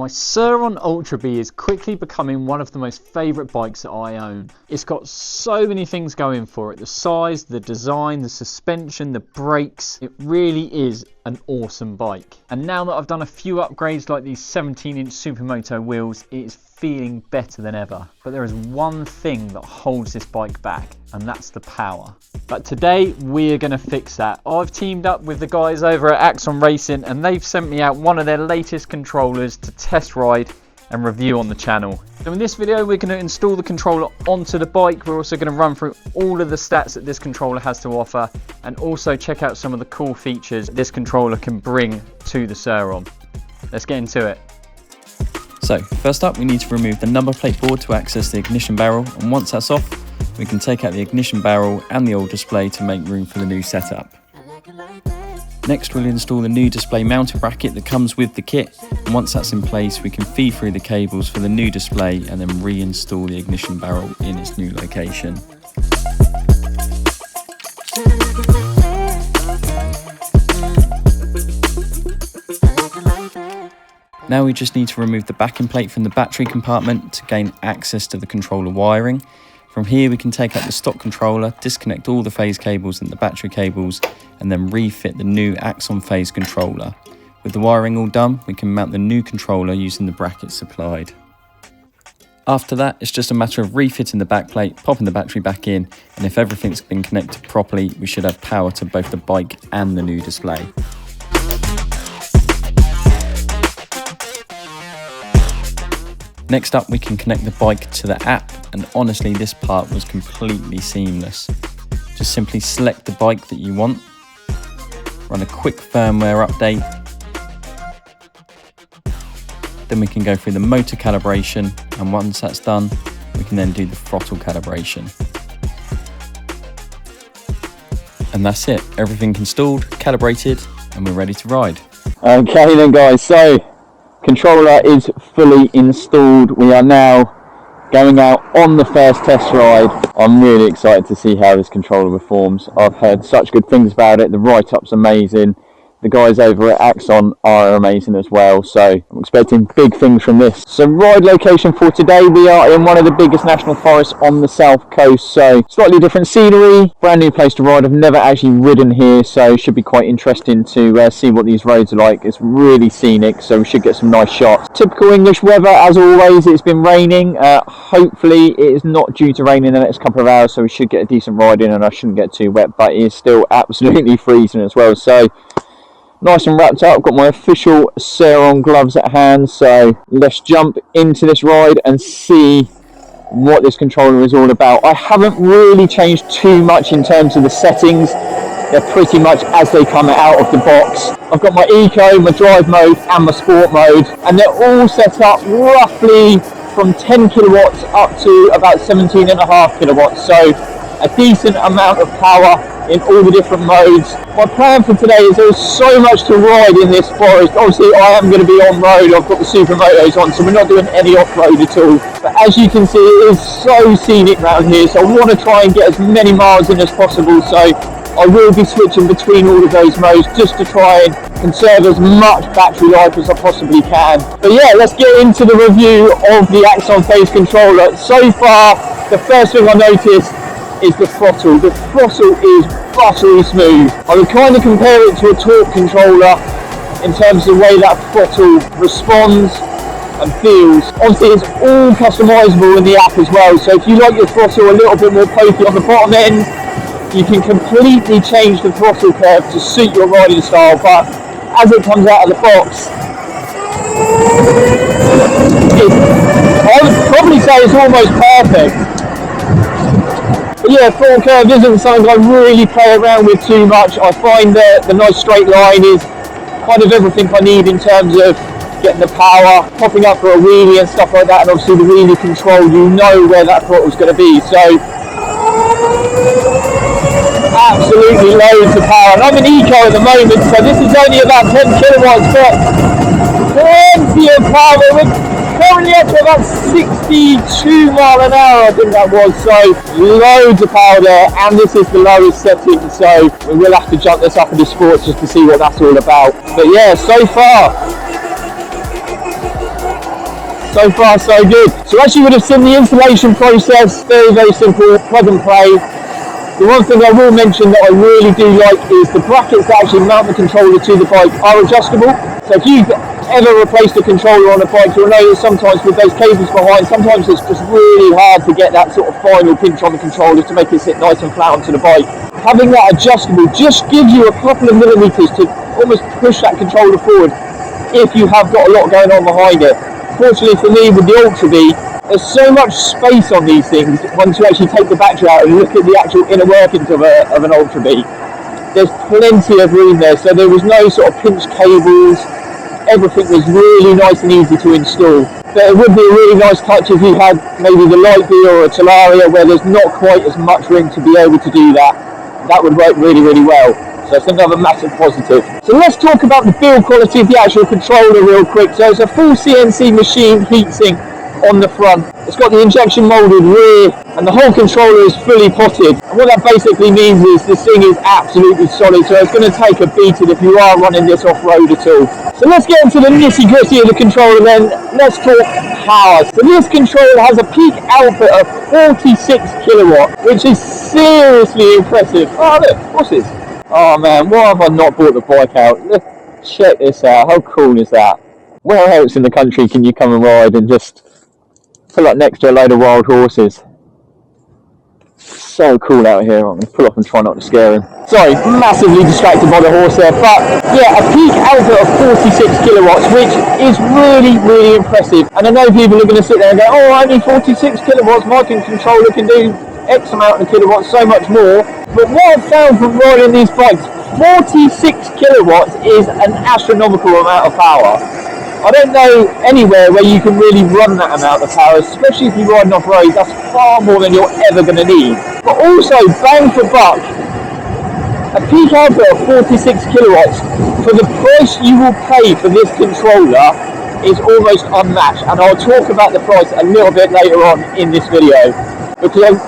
My Sur-Ron Ultra Bee is quickly becoming one of the most favourite bikes that I own. It's got so many things going for it. The size, the design, the suspension, the brakes. It really is an awesome bike. And now that I've done a few upgrades like these 17-inch Supermoto wheels, it is feeling better than ever. But there is one thing that holds this bike back, and that's the power. But today we're going to fix that. I've teamed up with the guys over at Axon Racing, and they've sent me out one of their latest controllers to test ride and review on the channel. So in this video we're going to install the controller onto the bike. We're also going to run through all of the stats that this controller has to offer, and also check out some of the cool features this controller can bring to the Sur-Ron. Let's get into it. So first up, we need to remove the number plate board to access the ignition barrel, and once that's off we can take out the ignition barrel and the old display to make room for the new setup. Next we'll install the new display mounting bracket that comes with the kit, and once that's in place we can feed through the cables for the new display and then reinstall the ignition barrel in its new location. Now we just need to remove the backing plate from the battery compartment to gain access to the controller wiring. From here we can take out the stock controller, disconnect all the phase cables and the battery cables, and then refit the new Axon Phase Controller. With the wiring all done, we can mount the new controller using the brackets supplied. After that, it's just a matter of refitting the backplate, popping the battery back in, and if everything's been connected properly, we should have power to both the bike and the new display. Next up, we can connect the bike to the app, and honestly this part was completely seamless. Just simply select the bike that you want, run a quick firmware update, then we can go through the motor calibration, and once that's done we can then do the throttle calibration. And that's it, everything installed, calibrated, and we're ready to ride. Okay then guys, so controller is fully installed. We are now going out on the first test ride. I'm really excited to see how this controller performs. I've heard such good things about it. The write-up's amazing. The guys over at Axon are amazing as well, so I'm expecting big things from this. So ride location for today, we are in one of the biggest national forests on the south coast, so slightly different scenery, brand new place to ride. I've never actually ridden here, so it should be quite interesting to see what these roads are like. It's really scenic, so we should get some nice shots. Typical English weather as always. It's been raining. Hopefully it is not due to rain in the next couple of hours, so we should get a decent ride in and I shouldn't get too wet, but it is still absolutely freezing as well. So nice and wrapped up. I've got my official SurRon gloves at hand, so let's jump into this ride and see what this controller is all about. I haven't really changed too much in terms of the settings. They're pretty much as they come out of the box. I've got my eco, my drive mode and my sport mode, and they're all set up roughly from 10 kilowatts up to about 17.5 kilowatts, so a decent amount of power in all the different modes. My plan for today is there's so much to ride in this forest. Obviously I am going to be on road, I've got the Supermotos on, so we're not doing any off-road at all. But as you can see, it is so scenic around here, so I want to try and get as many miles in as possible, so I will be switching between all of those modes just to try and conserve as much battery life as I possibly can. But yeah, let's get into the review of the Axon Phase Controller. So far, the first thing I noticed is the throttle. The throttle is buttery smooth. I would kind of compare it to a torque controller in terms of the way that throttle responds and feels. Obviously it's all customisable in the app as well, so if you like your throttle a little bit more pokey on the bottom end, you can completely change the throttle curve to suit your riding style, but as it comes out of the box, I would probably say it's almost perfect. But yeah, throttle curve isn't something I really play around with too much. I find that the nice straight line is kind of everything I need in terms of getting the power, popping up for a wheelie and stuff like that, and obviously the wheelie control, you know where that throttle's going to be, so absolutely loads of power. And I'm in eco at the moment, so this is only about 10 kilowatts, but plenty of power. We're currently up to about 62 mile an hour, I think that was, so loads of power there, and this is the lowest setting, so we will have to jump this up into sports just to see what that's all about. But yeah, so far So far, so good. So as you would have seen, the installation process, very, very simple, plug and play. The one thing I will mention that I really do like is the brackets that actually mount the controller to the bike are adjustable. So if you've ever replaced a controller on a bike, you'll know that sometimes with those cables behind, sometimes it's just really hard to get that sort of final pinch on the controller to make it sit nice and flat onto the bike. Having that adjustable just gives you a couple of millimeters to almost push that controller forward if you have got a lot going on behind it. Fortunately for me with the Ultra Bee, there's so much space on these things once you actually take the battery out and look at the actual inner workings of an Ultra Bee. There's plenty of room there, so there was no sort of pinch cables. Everything was really nice and easy to install. But it would be a really nice touch if you had maybe the Light Bee or a Talaria where there's not quite as much room to be able to do that. That would work really, really well. So it's another massive positive. So let's talk about the build quality of the actual controller real quick. So it's a full CNC machine heatsink on the front. It's got the injection molded rear and the whole controller is fully potted. And what that basically means is this thing is absolutely solid, so it's going to take a beating if you are running this off-road at all. So let's get into the nitty-gritty of the controller then. Let's talk power. So this controller has a peak output of 46 kilowatt, which is seriously impressive. Oh look, what's this? Oh man, why have I not brought the bike out? Look, check this out, how cool is that? Where else in the country can you come and ride and just pull up next to a load of wild horses? So cool out here. I'm going to pull off and try not to scare him. Sorry, massively distracted by the horse there, but yeah, a peak output of 46 kilowatts, which is really, really impressive. And I know people are going to sit there and go, oh, only 46 kilowatts, my controller can do X amount of kilowatts, so much more. But what I've found from riding these bikes, 46 kilowatts is an astronomical amount of power. I don't know anywhere where you can really run that amount of power, especially if you're riding off-road. That's far more than you're ever going to need. But also, bang for buck, a peak output of 46 kilowatts, for the price you will pay for this controller, is almost unmatched. And I'll talk about the price a little bit later on in this video. Because,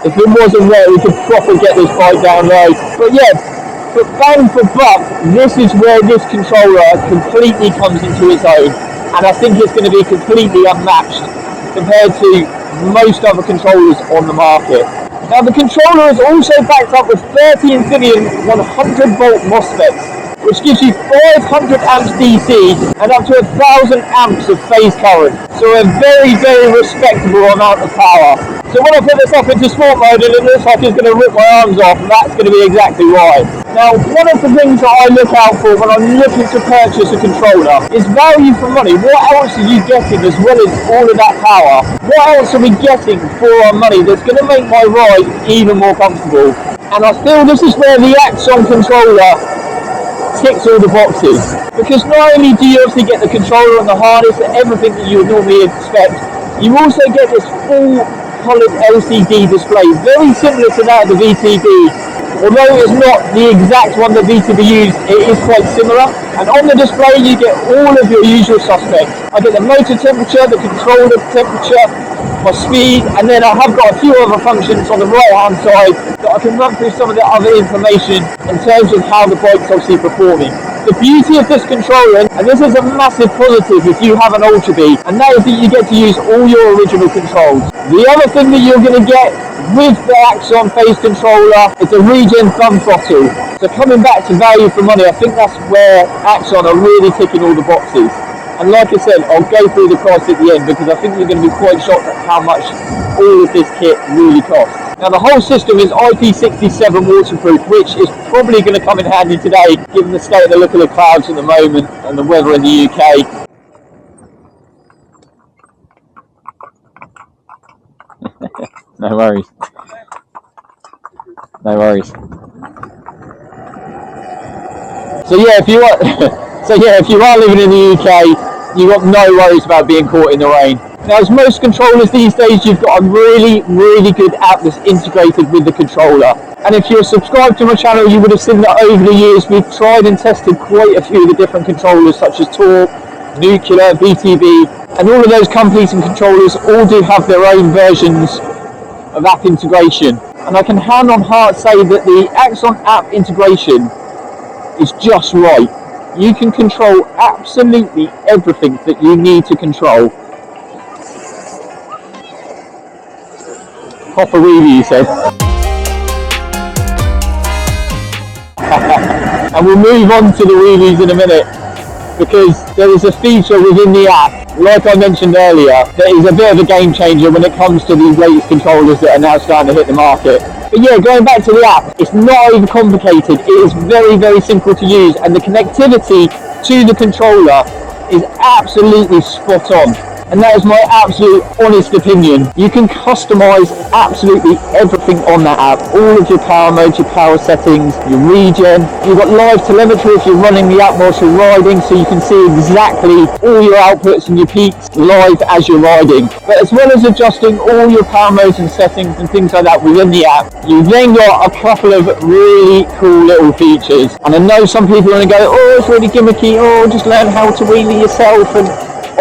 if it wasn't there, we could properly get this bike down low. But yeah, but bang for buck, this is where this controller completely comes into its own, and I think it's going to be completely unmatched compared to most other controllers on the market. Now the controller is also backed up with 30 Infineon 100 volt MOSFETs, which gives you 500 amps DC and up to 1000 amps of phase current, so a very, very respectable amount of power. So when I put this up into sport mode, it looks like it's going to rip my arms off, and that's going to be exactly why. Now, one of the things that I look out for when I'm looking to purchase a controller is value for money. What else are you getting as well as all of that power? What else are we getting for our money that's going to make my ride even more comfortable? And I feel this is where the Axon controller ticks all the boxes. Because not only do you obviously get the controller and the harness and everything that you would normally expect, you also get this full colored LCD display, very similar to that of the VTB. Although it's not the exact one that VTB used, it is quite similar. And on the display you get all of your usual suspects. I get the motor temperature, the controller temperature, my speed, and then I have got a few other functions on the right hand side that I can run through some of the other information in terms of how the bike's obviously performing. The beauty of this controller, and this is a massive positive if you have an Ultra Bee, and that is that you get to use all your original controls. The other thing that you're going to get with the Axon Phase Controller is a regen thumb throttle. So coming back to value for money, I think that's where Axon are really ticking all the boxes. And like I said, I'll go through the price at the end because I think you're going to be quite shocked at how much all of this kit really costs. Now the whole system is IP67 waterproof, which is probably going to come in handy today given the state of the look of the clouds at the moment and the weather in the UK. No worries. No worries. So yeah, if you are living in the UK, you've got no worries about being caught in the rain. Now, as most controllers these days, you've got a really, really good app that's integrated with the controller. And if you're subscribed to my channel, you would have seen that over the years we've tried and tested quite a few of the different controllers, such as Torque, Nuclear, VTB, and all of those companies and controllers all do have their own versions of app integration. And I can hand on heart say that the Axon app integration is just right. You can control absolutely everything that you need to control proper wheelie, you said. And we'll move on to the wheelies in a minute, because there is a feature within the app, like I mentioned earlier, that is a bit of a game changer when it comes to these latest controllers that are now starting to hit the market. But yeah, going back to the app, it's not overcomplicated, it is very, very simple to use, and the connectivity to the controller is absolutely spot on. And that is my absolute honest opinion. You can customize absolutely everything on that app. All of your power modes, your power settings, your regen. You've got live telemetry if you're running the app whilst you're riding, so you can see exactly all your outputs and your peaks live as you're riding. But as well as adjusting all your power modes and settings and things like that within the app, you've then got a couple of really cool little features. And I know some people are going to go, oh, it's really gimmicky, oh, just learn how to wheelie yourself. And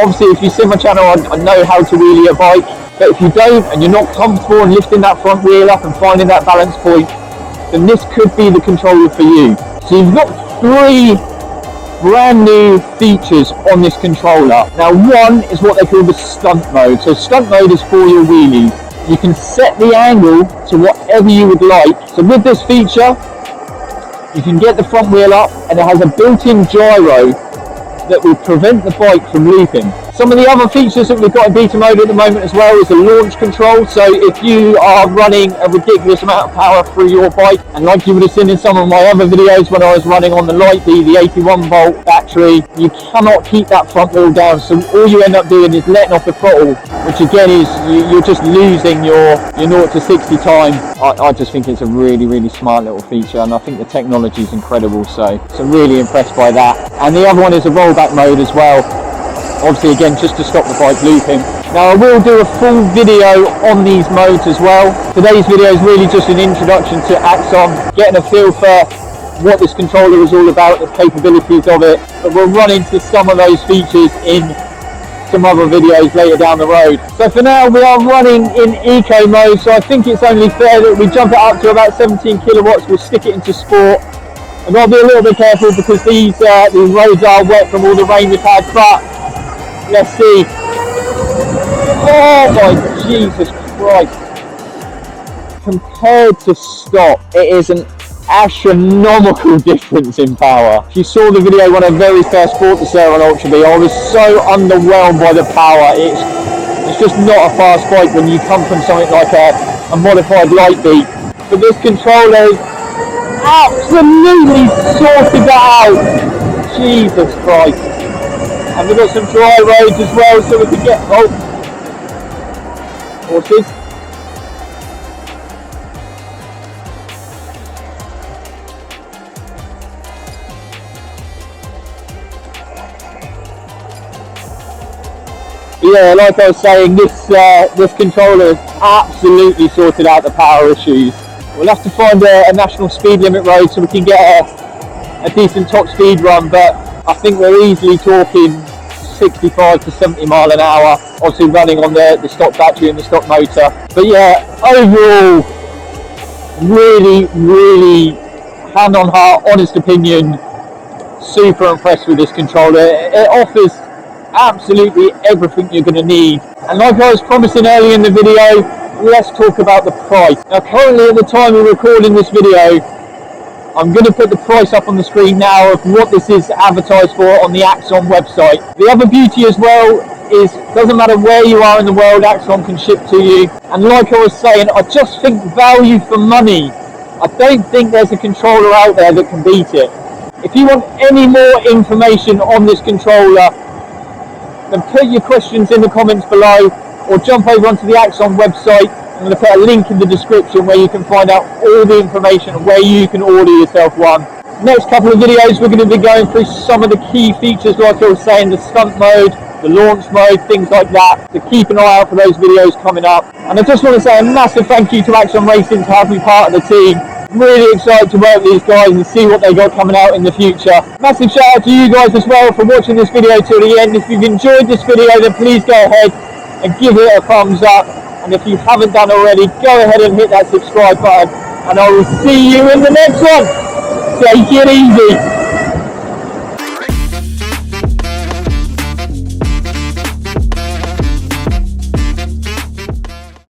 obviously, if you see my channel, I know how to wheelie a bike, but if you don't and you're not comfortable in lifting that front wheel up and finding that balance point, then this could be the controller for you. So you've got 3 brand new features on this controller. Now, one is what they call the Stunt Mode. So Stunt Mode is for your wheelies. You can set the angle to whatever you would like. So with this feature, you can get the front wheel up, and it has a built-in gyro that will prevent the bike from looping. Some of the other features that we've got in beta mode at the moment as well is the launch control. So if you are running a ridiculous amount of power through your bike, and like you would have seen in some of my other videos when I was running on the Light Bee, the 81 volt battery, you cannot keep that front wheel down. So all you end up doing is letting off the throttle, which again is you're just losing your 0 to 60 time. I just think it's a really, really smart little feature, and I think the technology is incredible. So I'm really impressed by that. And the other one is a rollback mode as well. Obviously, again, just to stop the bike looping. Now, I will do a full video on these modes as well. Today's video is really just an introduction to Axon, getting a feel for what this controller is all about, the capabilities of it. But we'll run into some of those features in some other videos later down the road. So for now, we are running in eco mode, so I think it's only fair that we jump it up to about 17 kilowatts. We'll stick it into sport. I've got to be a little bit careful because these roads are wet from all the rain we've had, but let's see. Oh my Jesus Christ. Compared to stock, it is an astronomical difference in power. If you saw the video when I very first bought the Sur-Ron Ultra Bee, I was so underwhelmed by the power. It's just not a fast bike when you come from something like a modified Light Bee. But this controller is absolutely sorted that out. Jesus Christ. And we've got some dry roads as well, so we can get horses. Yeah, like I was saying, this controller has absolutely sorted out the power issues. We'll have to find a national speed limit road so we can get a decent top speed run, but I think we're easily talking 65 to 70 mile an hour, obviously running on the stock battery and the stock motor. But yeah, overall, really, really, hand on heart, honest opinion, super impressed with this controller. It offers absolutely everything you're going to need. And like I was promising earlier in the video, let's talk about the price. Now currently at the time of recording this video, I'm going to put the price up on the screen now of what this is advertised for on the Axon website. The other beauty as well is, doesn't matter where you are in the world, Axon can ship to you. And like I was saying, I just think value for money. I don't think there's a controller out there that can beat it. If you want any more information on this controller, then put your questions in the comments below, or jump over onto the Axon website. I'm going to put a link in the description where you can find out all the information and where you can order yourself one. Next couple of videos we're going to be going through some of the key features, like I was saying, the stunt mode, the launch mode, things like that. So keep an eye out for those videos coming up. And I just want to say a massive thank you to Axon Racing to have me part of the team. Really excited to work with these guys and see what they got coming out in the future. Massive shout out to you guys as well for watching this video till the end. If you've enjoyed this video, then please go ahead and give it a thumbs up. And if you haven't done already, go ahead and hit that subscribe button. And I will see you in the next one. Take it easy.